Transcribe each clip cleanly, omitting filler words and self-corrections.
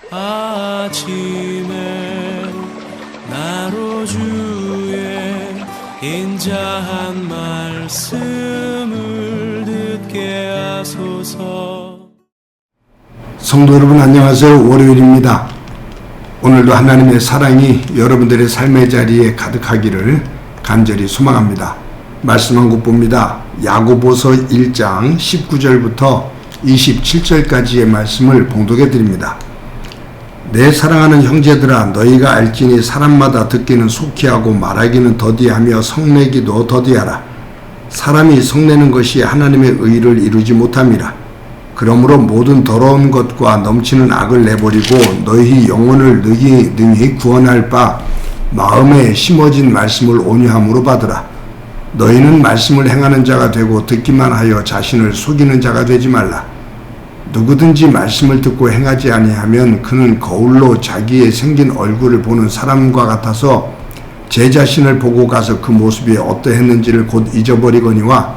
아침에 나로 주의 인자한 말씀을 듣게 하소서. 성도 여러분 안녕하세요. 월요일입니다. 오늘도 하나님의 사랑이 여러분들의 삶의 자리에 가득하기를 간절히 소망합니다. 말씀 한 곳 봅니다. 야고보서 1장 19절부터 27절까지의 말씀을 봉독해 드립니다. 내 사랑하는 형제들아, 너희가 알지니 사람마다 듣기는 속히 하고 말하기는 더디하며 성내기도 더디하라. 사람이 성내는 것이 하나님의 의를 이루지 못함이라. 그러므로 모든 더러운 것과 넘치는 악을 내버리고 너희 영혼을 능히 구원할 바 마음에 심어진 말씀을 온유함으로 받으라. 너희는 말씀을 행하는 자가 되고 듣기만 하여 자신을 속이는 자가 되지 말라. 누구든지 말씀을 듣고 행하지 아니하면 그는 거울로 자기의 생긴 얼굴을 보는 사람과 같아서 제 자신을 보고 가서 그 모습이 어떠했는지를 곧 잊어버리거니와,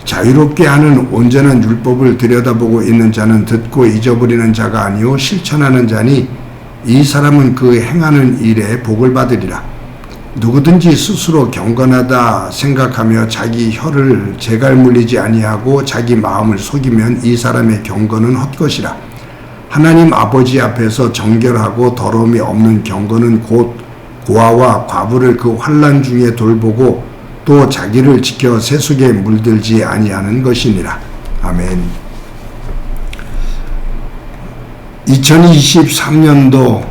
자유롭게 하는 온전한 율법을 들여다보고 있는 자는 듣고 잊어버리는 자가 아니요 실천하는 자니 이 사람은 그 행하는 일에 복을 받으리라. 누구든지 스스로 경건하다 생각하며 자기 혀를 재갈 물리지 아니하고 자기 마음을 속이면 이 사람의 경건은 헛것이라. 하나님 아버지 앞에서 정결하고 더러움이 없는 경건은 곧 고아와 과부를 그 환난 중에 돌보고 또 자기를 지켜 세속에 물들지 아니하는 것이니라. 아멘. 2023년도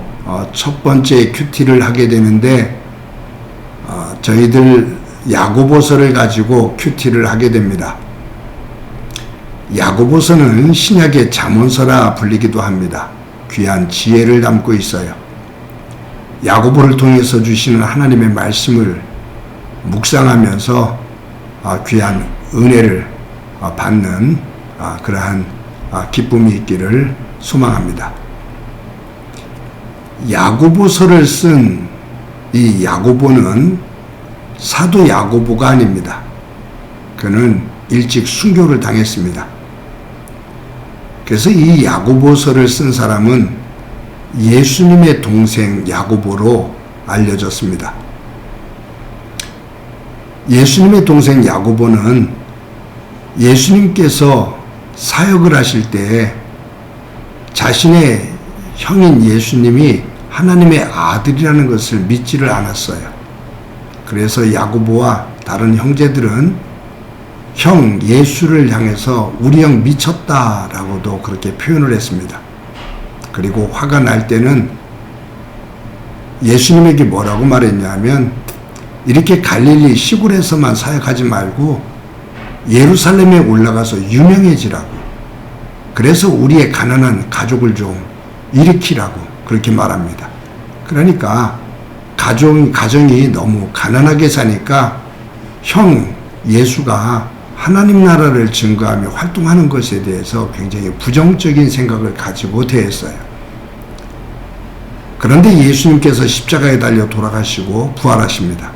첫 번째 큐티를 하게 되는데 저희들 야고보서를 가지고 큐티를 하게 됩니다. 야고보서는 신약의 잠언서라 불리기도 합니다. 귀한 지혜를 담고 있어요. 야고보를 통해서 주시는 하나님의 말씀을 묵상하면서 귀한 은혜를 받는 그러한 기쁨이 있기를 소망합니다. 야고보서를 쓴 이 야고보는 사도 야고보가 아닙니다. 그는 일찍 순교를 당했습니다. 그래서 이 야고보서를 쓴 사람은 예수님의 동생 야고보로 알려졌습니다. 예수님의 동생 야고보는 예수님께서 사역을 하실 때 자신의 형인 예수님이 하나님의 아들이라는 것을 믿지를 않았어요. 그래서 야고보와 다른 형제들은 형 예수를 향해서 우리 형 미쳤다라고도 그렇게 표현을 했습니다. 그리고 화가 날 때는 예수님에게 뭐라고 말했냐면, 이렇게 갈릴리 시골에서만 사역하지 말고 예루살렘에 올라가서 유명해지라고, 그래서 우리의 가난한 가족을 좀 일으키라고 그렇게 말합니다. 그러니까 가정이 너무 가난하게 사니까 형 예수가 하나님 나라를 증거하며 활동하는 것에 대해서 굉장히 부정적인 생각을 가지고 대했어요. 그런데 예수님께서 십자가에 달려 돌아가시고 부활하십니다.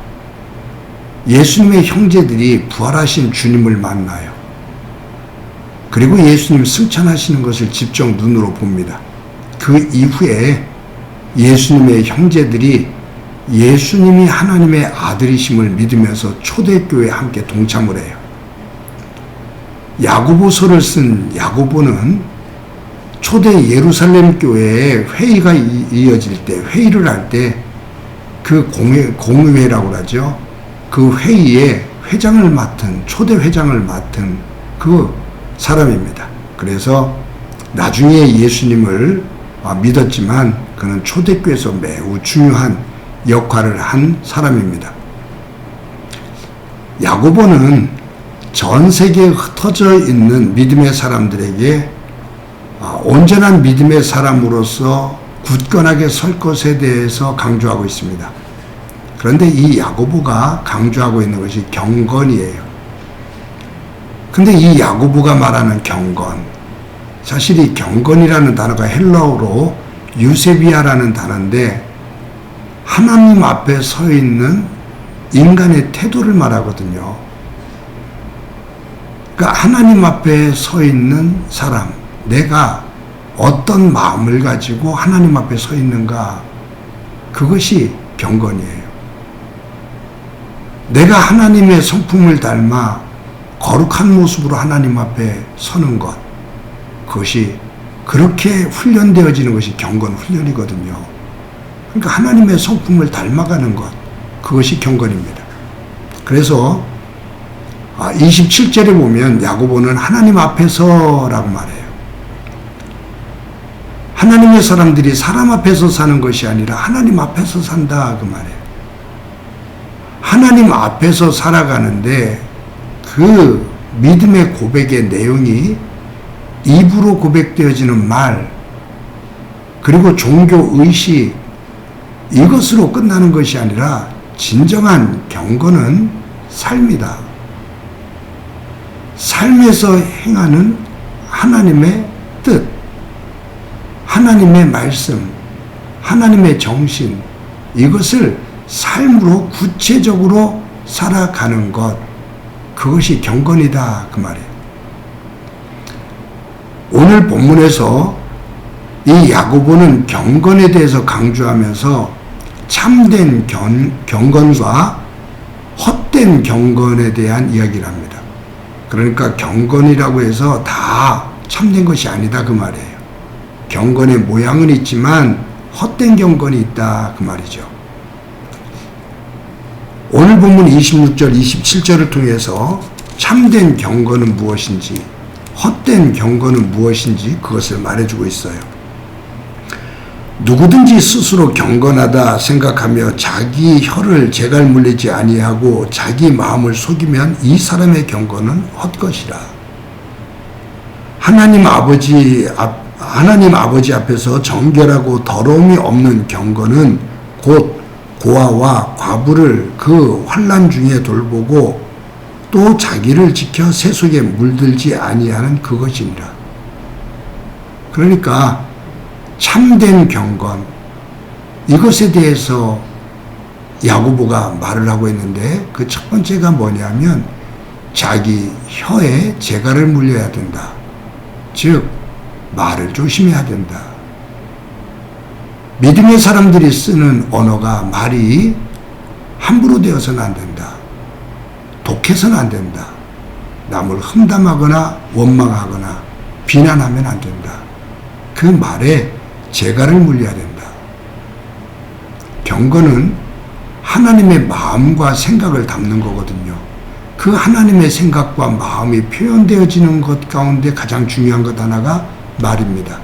예수님의 형제들이 부활하신 주님을 만나요. 그리고 예수님 승천하시는 것을 직접 눈으로 봅니다. 그 이후에 예수님의 형제들이 예수님이 하나님의 아들이심을 믿으면서 초대교회에 함께 동참을 해요. 야고보서를 쓴 야고보는 초대 예루살렘 교회에 회의가 이어질 때, 회의를 할 때 그 공회라고 하죠. 그 회의에 회장을 맡은, 초대 회장을 맡은 그 사람입니다. 그래서 나중에 예수님을 믿었지만 그는 초대교회에서 매우 중요한 역할을 한 사람입니다. 야고보는 전 세계에 흩어져 있는 믿음의 사람들에게 온전한 믿음의 사람으로서 굳건하게 설 것에 대해서 강조하고 있습니다. 그런데 이 야고보가 강조하고 있는 것이 경건이에요. 근데 이 야고보가 말하는 경건, 사실 이 경건이라는 단어가 헬라어로 유세비아라는 단어인데 하나님 앞에 서 있는 인간의 태도를 말하거든요. 그러니까 하나님 앞에 서 있는 사람, 내가 어떤 마음을 가지고 하나님 앞에 서 있는가, 그것이 경건이에요. 내가 하나님의 성품을 닮아 거룩한 모습으로 하나님 앞에 서는 것, 그것이 그렇게 훈련되어지는 것이 경건 훈련이거든요. 그러니까 하나님의 성품을 닮아가는 것, 그것이 경건입니다. 그래서 27절에 보면 야고보는 하나님 앞에서라고 말해요. 하나님의 사람들이 사람 앞에서 사는 것이 아니라 하나님 앞에서 산다, 그 말이에요. 하나님 앞에서 살아가는데 그 믿음의 고백의 내용이 입으로 고백되어지는 말, 그리고 종교 의식, 이것으로 끝나는 것이 아니라 진정한 경건은 삶이다. 삶에서 행하는 하나님의 뜻, 하나님의 말씀, 하나님의 정신, 이것을 삶으로 구체적으로 살아가는 것, 그것이 경건이다, 그 말이에요. 오늘 본문에서 이 야고보는 경건에 대해서 강조하면서 참된 경건과 헛된 경건에 대한 이야기를 합니다. 그러니까 경건이라고 해서 다 참된 것이 아니다, 그 말이에요. 경건의 모양은 있지만 헛된 경건이 있다, 그 말이죠. 오늘 본문 26절, 27절을 통해서 참된 경건은 무엇인지, 헛된 경건은 무엇인지 그것을 말해주고 있어요. 누구든지 스스로 경건하다 생각하며 자기 혀를 재갈 물리지 아니하고 자기 마음을 속이면 이 사람의 경건은 헛것이라. 하나님 아버지 앞에서 정결하고 더러움이 없는 경건은 곧 고아와 과부를 그 환난 중에 돌보고 또 자기를 지켜 세속에 물들지 아니하는 그것이니라. 그러니까 참된 경건, 이것에 대해서 야고보가 말을 하고 있는데 그 첫 번째가 뭐냐면 자기 혀에 재갈을 물려야 된다. 즉 말을 조심해야 된다. 믿음의 사람들이 쓰는 언어가 말이 함부로 되어서는 안 된다. 독해서는 안 된다. 남을 험담하거나 원망하거나 비난하면 안 된다. 그 말에 재갈을 물려야 된다. 경건은 하나님의 마음과 생각을 담는 거거든요. 그 하나님의 생각과 마음이 표현되어지는 것 가운데 가장 중요한 것 하나가 말입니다.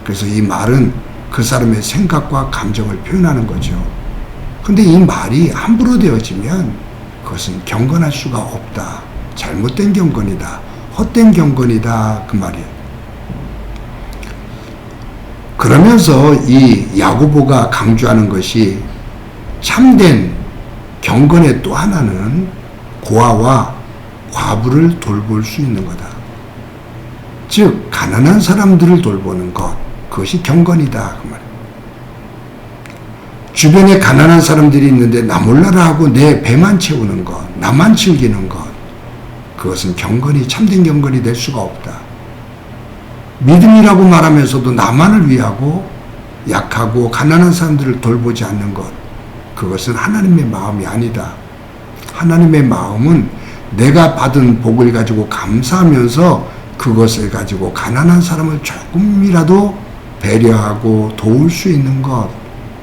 그래서 이 말은 그 사람의 생각과 감정을 표현하는 거죠. 근데 이 말이 함부로 되어지면 그것은 경건할 수가 없다. 잘못된 경건이다. 헛된 경건이다. 그 말이에요. 그러면서 이 야고보가 강조하는 것이 참된 경건의 또 하나는 고아와 과부를 돌볼 수 있는 거다. 즉 가난한 사람들을 돌보는 것, 그것이 경건이다, 그 말이에요. 주변에 가난한 사람들이 있는데 나 몰라라 하고 내 배만 채우는 것, 나만 즐기는 것, 그것은 경건이, 참된 경건이 될 수가 없다. 믿음이라고 말하면서도 나만을 위하고 약하고 가난한 사람들을 돌보지 않는 것, 그것은 하나님의 마음이 아니다. 하나님의 마음은 내가 받은 복을 가지고 감사하면서 그것을 가지고 가난한 사람을 조금이라도 배려하고 도울 수 있는 것,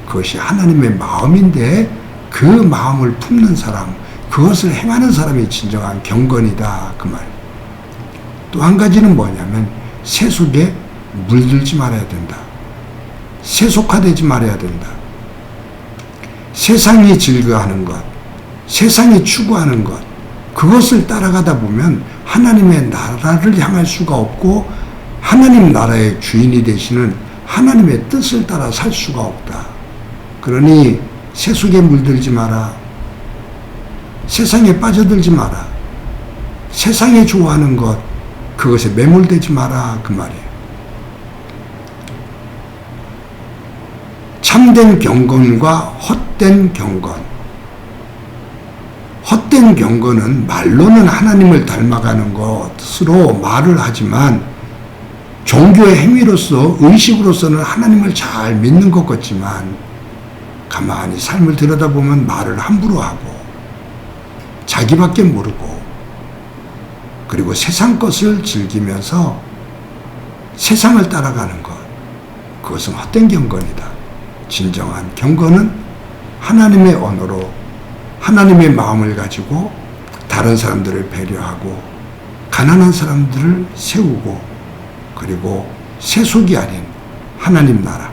그것이 하나님의 마음인데 그 마음을 품는 사람, 그것을 행하는 사람이 진정한 경건이다, 그 말. 또 한 가지는 뭐냐면 세속에 물들지 말아야 된다. 세속화되지 말아야 된다. 세상이 즐거워하는 것, 세상이 추구하는 것, 그것을 따라가다 보면 하나님의 나라를 향할 수가 없고 하나님 나라의 주인이 되시는 하나님의 뜻을 따라 살 수가 없다. 그러니 세속에 물들지 마라. 세상에 빠져들지 마라. 세상에 좋아하는 것, 그것에 매몰되지 마라, 그 말이에요. 참된 경건과 헛된 경건. 헛된 경건은 말로는 하나님을 닮아가는 것으로 말을 하지만 종교의 행위로서 의식으로서는 하나님을 잘 믿는 것 같지만 가만히 삶을 들여다보면 말을 함부로 하고 자기밖에 모르고 그리고 세상 것을 즐기면서 세상을 따라가는 것, 그것은 헛된 경건이다. 진정한 경건은 하나님의 언어로 하나님의 마음을 가지고 다른 사람들을 배려하고 가난한 사람들을 세우고 그리고 세속이 아닌 하나님 나라,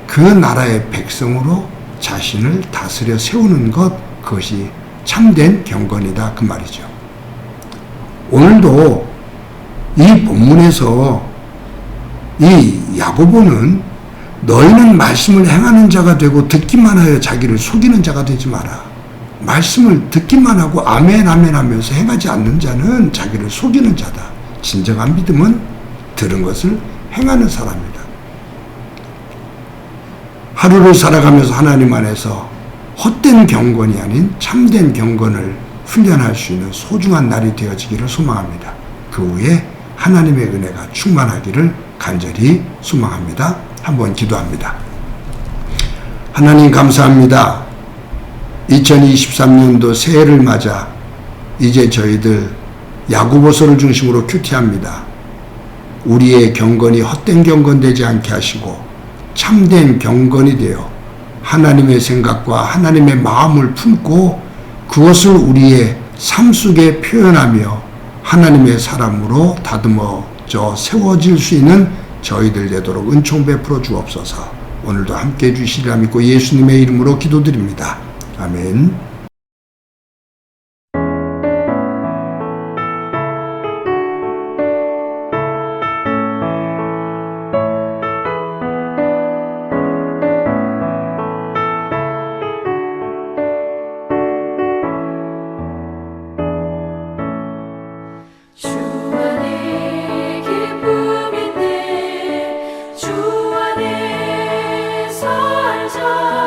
그 나라의 백성으로 자신을 다스려 세우는 것, 그것이 참된 경건이다, 그 말이죠. 오늘도 이 본문에서 이 야고보는 너희는 말씀을 행하는 자가 되고 듣기만 하여 자기를 속이는 자가 되지 마라. 말씀을 듣기만 하고 아멘 아멘 하면서 행하지 않는 자는 자기를 속이는 자다. 진정한 믿음은 들은 것을 행하는 사람이다. 하루를 살아가면서 하나님 안에서 헛된 경건이 아닌 참된 경건을 훈련할 수 있는 소중한 날이 되어지기를 소망합니다. 그 후에 하나님의 은혜가 충만하기를 간절히 소망합니다. 한번 기도합니다. 하나님 감사합니다. 2023년도 새해를 맞아 이제 저희들 야고보서를 중심으로 큐티합니다. 우리의 경건이 헛된 경건 되지 않게 하시고 참된 경건이 되어 하나님의 생각과 하나님의 마음을 품고 그것을 우리의 삶 속에 표현하며 하나님의 사람으로 다듬어져 세워질 수 있는 저희들 되도록 은총 베풀어 주옵소서. 오늘도 함께해 주시리라 믿고 예수님의 이름으로 기도드립니다. 아멘. 주 안에 살자.